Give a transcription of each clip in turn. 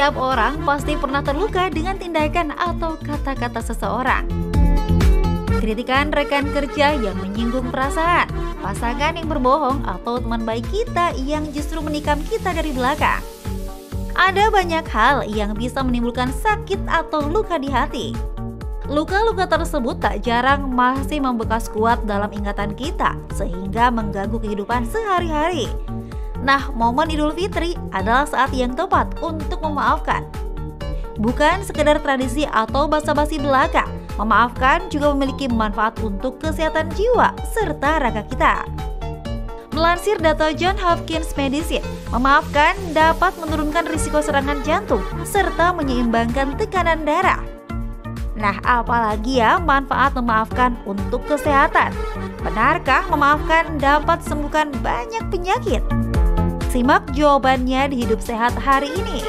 Setiap orang pasti pernah terluka dengan tindakan atau kata-kata seseorang. Kritikan rekan kerja yang menyinggung perasaan, pasangan yang berbohong, atau teman baik kita yang justru menikam kita dari belakang. Ada banyak hal yang bisa menimbulkan sakit atau luka di hati. Luka-luka tersebut tak jarang masih membekas kuat dalam ingatan kita sehingga mengganggu kehidupan sehari-hari. Nah, momen Idul Fitri adalah saat yang tepat untuk memaafkan. Bukan sekedar tradisi atau basa-basi belaka, memaafkan juga memiliki manfaat untuk kesehatan jiwa serta raga kita. Melansir data Johns Hopkins Medicine, memaafkan dapat menurunkan risiko serangan jantung serta menyeimbangkan tekanan darah. Nah, apalagi ya manfaat memaafkan untuk kesehatan? Benarkah memaafkan dapat sembuhkan banyak penyakit? Simak jawabannya di Hidup Sehat hari ini.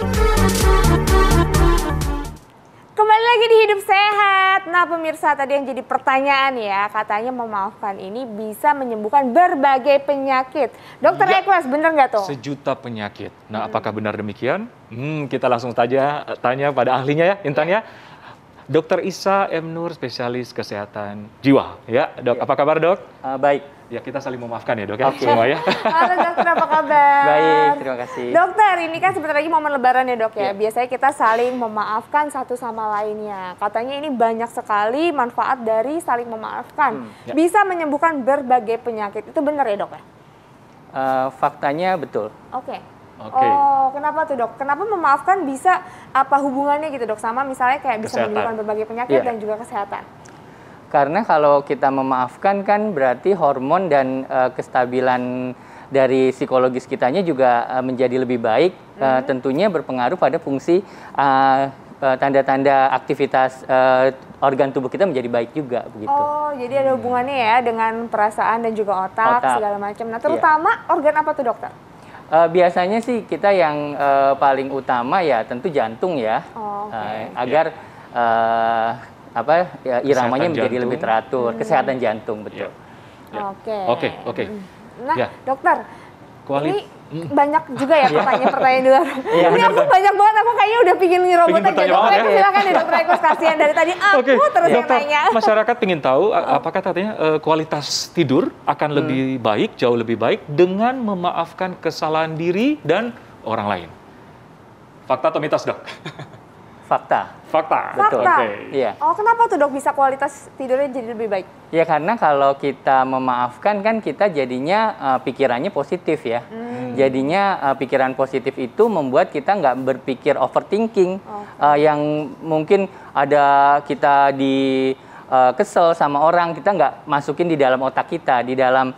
Kembali lagi di Hidup Sehat. Nah pemirsa, tadi yang jadi pertanyaan ya, katanya memaafkan ini bisa menyembuhkan berbagai penyakit. Dokter Eklas, bener nggak tuh? Sejuta penyakit. Nah, apakah benar demikian? Kita langsung saja tanya pada ahlinya ya, Intan ya. Dr. Isa M. Nur, spesialis kesehatan jiwa. Ya, Dok. Apa kabar, Dok? Baik. Ya, kita saling memaafkan ya, Dok ya. Oke. Semua ya. Halo dokter, apa kabar? Baik, terima kasih. Dokter, ini kan sebentar lagi momen lebaran ya dok ya. Ya. Biasanya kita saling memaafkan satu sama lainnya. Katanya ini banyak sekali manfaat dari saling memaafkan. Ya. Bisa menyembuhkan berbagai penyakit. Itu benar ya dok ya? Faktanya betul. Oke. Oke. Oh, kenapa tuh dok? Kenapa memaafkan bisa apa hubungannya gitu dok? Sama misalnya kayak bisa Kesehatan. menyembuhkan berbagai penyakit Ya. dan juga kesehatan. Karena kalau kita memaafkan kan berarti hormon dan kestabilan dari psikologis kitanya juga menjadi lebih baik. Tentunya berpengaruh pada fungsi tanda-tanda aktivitas organ tubuh kita menjadi baik juga begitu. Oh, jadi ada hubungannya ya dengan perasaan dan juga otak. Segala macam. Nah, terutama organ apa tuh dokter? Biasanya sih kita yang paling utama ya tentu jantung ya. Oh, oke. Agar iramanya Kesehatan menjadi jantung. lebih teratur, kesehatan jantung betul. Ya. Oke. Oke. Nah, Ya. dokter, Kuali- ini banyak juga ya pertanyaan-pertanyaan di luar. Iya, Ini aku banyak banget, aku kayaknya udah pingin nyerobot Pingin aja. bertanya Dokter banget Eko, ya. silakan ya dokter Eko, kasihan dari tadi aku terus yang Dokter, tanya. masyarakat ingin tahu apakah katanya kualitas tidur akan lebih baik, jauh lebih baik dengan memaafkan kesalahan diri dan orang lain. Fakta atau mitos, Dok? Fakta. Fakta. Betul. Fakta. Oke. Iya. Oh, kenapa tuh dok bisa kualitas tidurnya jadi lebih baik? Ya karena kalau kita memaafkan kan kita jadinya pikirannya positif ya. Jadinya pikiran positif itu membuat kita nggak berpikir overthinking. Yang mungkin ada kita kesel sama orang, kita nggak masukin di dalam otak kita, di dalam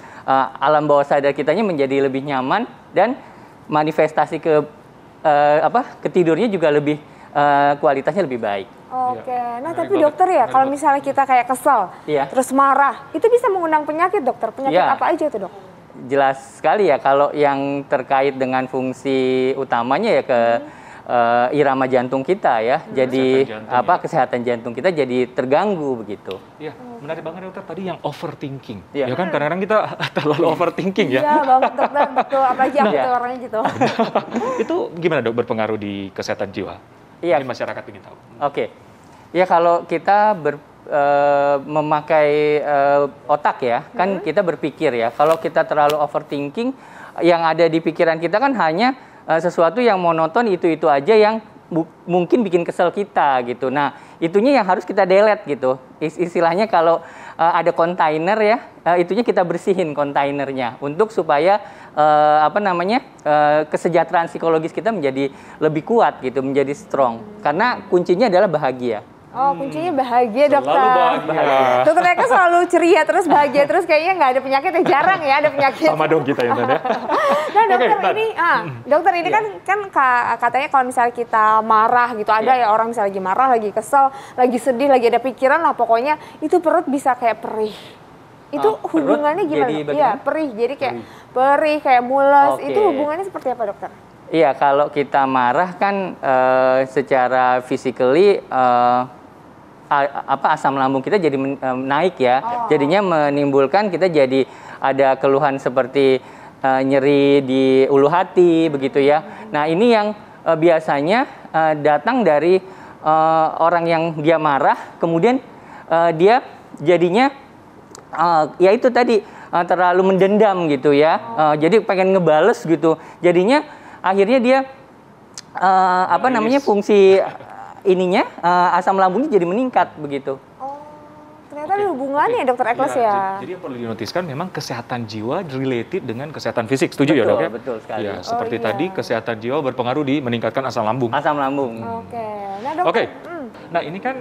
alam bawah sadar kitanya menjadi lebih nyaman dan manifestasi ke tidurnya juga lebih kualitasnya lebih baik. Oke, nah Menarik tapi banget. dokter ya, kalau misalnya kita kayak kesel, Iya. terus marah, itu bisa mengundang penyakit dokter? Penyakit Iya. apa aja tuh dok? Jelas sekali ya kalau yang terkait dengan fungsi utamanya ya ke irama jantung kita ya. Jadi Kesehatan jantung, kesehatan jantung kita jadi terganggu begitu. Iya, menarik banget dokter tadi yang overthinking. Iya. Ya kan kadang-kadang kita terlalu overthinking ya. Iya banget dokter, betul. Apalagi aku Iya. tuh orangnya gitu. Itu gimana Dok berpengaruh di kesehatan jiwa? Iya. Ini masyarakat ingin tahu. Oke. Ya kalau kita memakai otak ya, kan kita berpikir ya. Kalau kita terlalu overthinking, yang ada di pikiran kita kan hanya sesuatu yang monoton itu aja yang mungkin bikin kesel kita gitu. Nah, itunya yang harus kita delete gitu. Istilahnya kalau ada kontainer ya, itunya kita bersihin kontainernya untuk supaya kesejahteraan psikologis kita menjadi lebih kuat gitu, menjadi strong. Karena kuncinya adalah bahagia. Oh, kuncinya bahagia dokter. Selalu bahagia. Dokter Eka selalu ceria terus bahagia terus, kayaknya nggak ada penyakit ya, jarang ya ada penyakit. Sama dong kita ya, Tan, ya. Nah dokter Oke, Tan. ini, dokter ini kan katanya kalau misalnya kita marah gitu, ada ya orang misalnya lagi marah, lagi kesel, lagi sedih, lagi ada pikiran lah pokoknya, itu perut bisa kayak perih. Itu Perut hubungannya gimana? jadi Iya, bagaimana? perih. Jadi kayak perih, kayak mules. Oke. Itu hubungannya seperti apa dokter? Iya, kalau kita marah kan secara physically asam lambung kita jadi naik ya. Jadinya menimbulkan kita jadi ada keluhan seperti nyeri di ulu hati begitu ya. Nah, ini yang biasanya datang dari orang yang dia marah, kemudian dia jadinya ya itu tadi terlalu mendendam gitu ya. Jadi pengen ngebales gitu. Jadinya akhirnya dia apa namanya fungsi ininya asam lambungnya jadi meningkat begitu. Ternyata ada hubungannya Dokter Ekles ya. Jadi yang perlu dinotiskan memang kesehatan jiwa related dengan kesehatan fisik. Setuju ya dok ya? Betul sekali. Ya, seperti tadi kesehatan jiwa berpengaruh di meningkatkan asam lambung. Asam lambung. Oke. Nah dokter. Oke. Nah ini kan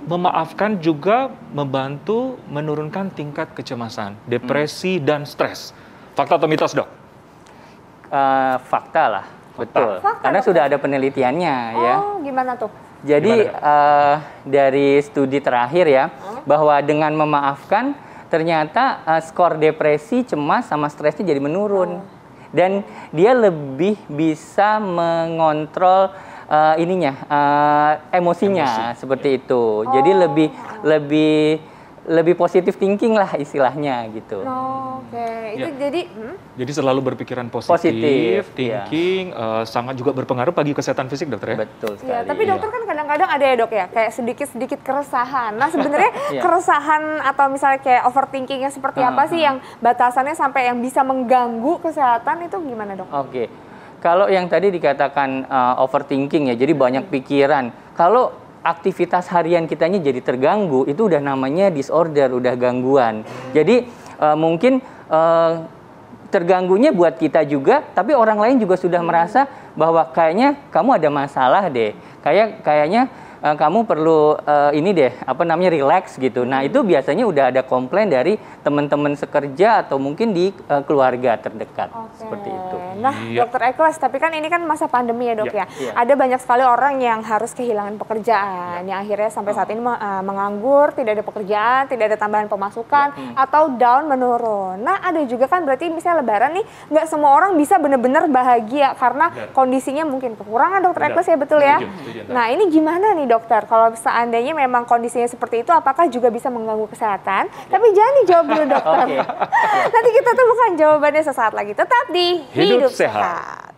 memaafkan juga membantu menurunkan tingkat kecemasan, depresi dan stres. Fakta atau mitos dok? Fakta lah. Betul. Fakta, Karena dokter. sudah ada penelitiannya ya. Oh gimana tuh? Jadi dari studi terakhir ya, bahwa dengan memaafkan ternyata skor depresi, cemas, sama stresnya jadi menurun. Dan dia lebih bisa mengontrol emosinya seperti itu. Jadi lebih positif thinking lah istilahnya gitu. Oke. Itu Jadi selalu berpikiran positif thinking, sangat juga berpengaruh bagi kesehatan fisik dokter ya? Betul sekali. Ya, tapi dokter kan kadang-kadang ada ya dok ya, kayak sedikit-sedikit keresahan. Nah sebenarnya keresahan atau misalnya kayak overthinkingnya seperti apa sih yang batasannya sampai yang bisa mengganggu kesehatan itu gimana dok? Oke, kalau yang tadi dikatakan overthinking ya, jadi banyak pikiran. Kalau aktivitas harian kitanya jadi terganggu, itu udah namanya disorder, udah gangguan. Jadi mungkin terganggunya buat kita juga, tapi orang lain juga sudah merasa bahwa kayaknya kamu ada masalah deh. Kayaknya kamu perlu relax gitu. Nah, itu biasanya udah ada komplain dari teman-teman sekerja atau mungkin di keluarga terdekat. Seperti itu. Nah, Dokter Ekles, tapi kan ini kan masa pandemi ya dok ya. Ada banyak sekali orang yang harus kehilangan pekerjaan, yang akhirnya sampai saat ini menganggur, tidak ada pekerjaan, tidak ada tambahan pemasukan, atau down menurun. Nah, ada juga kan berarti misalnya Lebaran nih, nggak semua orang bisa benar-benar bahagia karena kondisinya mungkin kekurangan Dokter Ekles ya, betul ya? Nah, ini gimana nih dokter? Kalau seandainya memang kondisinya seperti itu, apakah juga bisa mengganggu kesehatan? Tapi jangan dijawab dulu dokter. Nanti kita temukan jawabannya sesaat lagi. Tetap di Hidup Sehat.